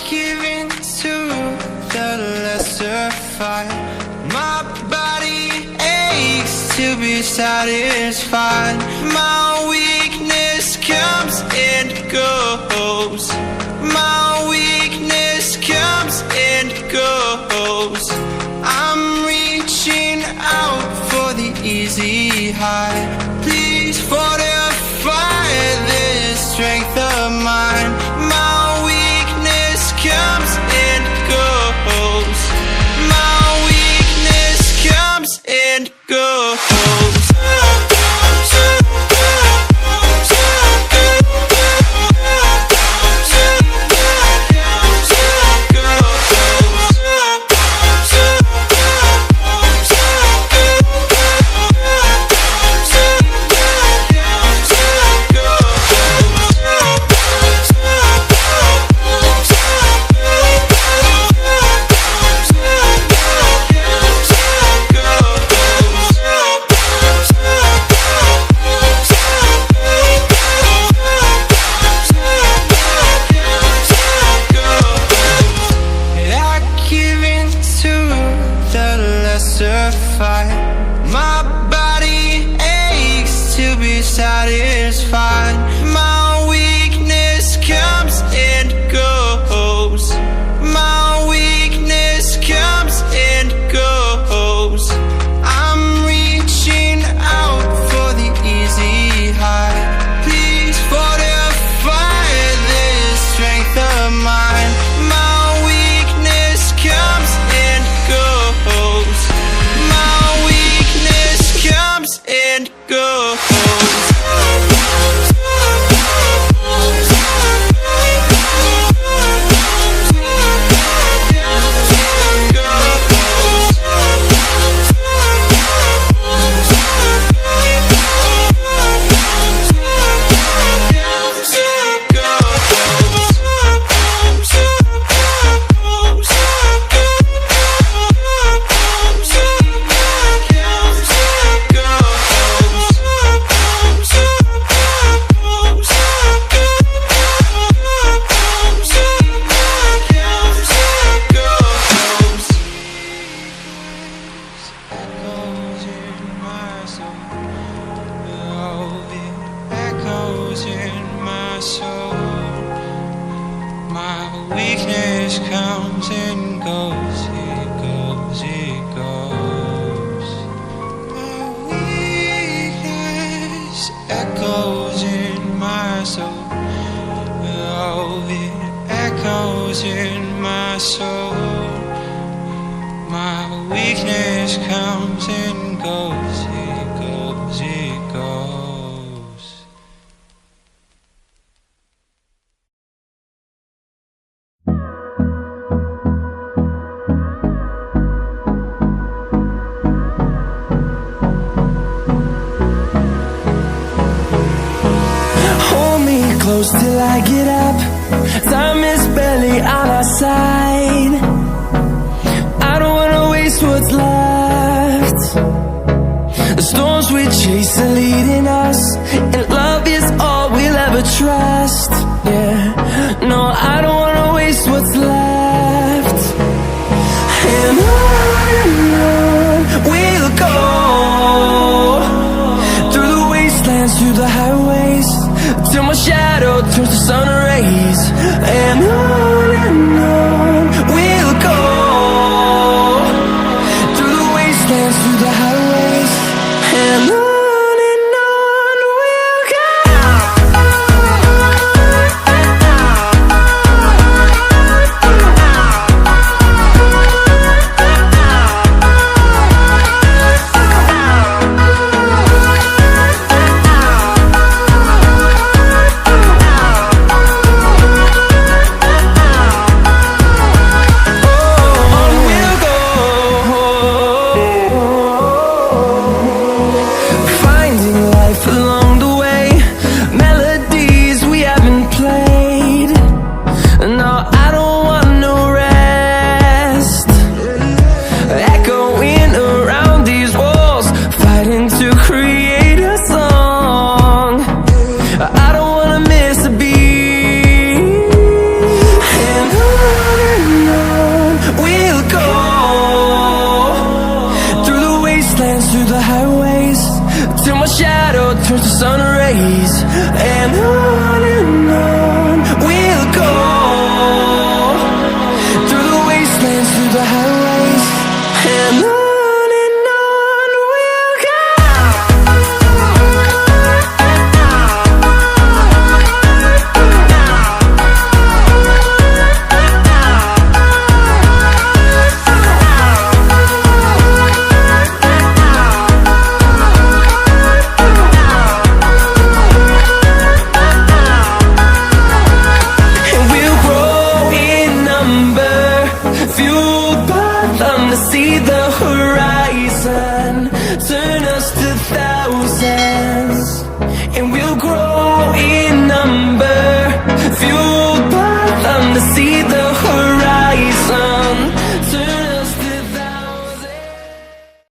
Give in to the lesser fight. My body aches to be satisfied. My weakness comes and goes. My weakness comes and goes. I'm reaching out for the easy high. Please fortify this strength of mine. My weakness comes and goes. My weakness comes and goes. My body aches to be satisfied. My weakness comes and goes. My weakness comes and goes. I'm reaching out for the easy high. Please fortify this strength of mine. My weakness comes and goes. Comes and goes. Close till I get up. Time is barely on our side. I don't wanna waste what's left. The storms we chase are leading us, and love is all we'll ever trust. Yeah, no, I don't wanna waste what's left. And on we'll go, through the wastelands, through the highways, till my shadow turns to sun rays. And on we'll go, through the wastelands, through the highways, and on we'll go. grow in number, fueled by them to see the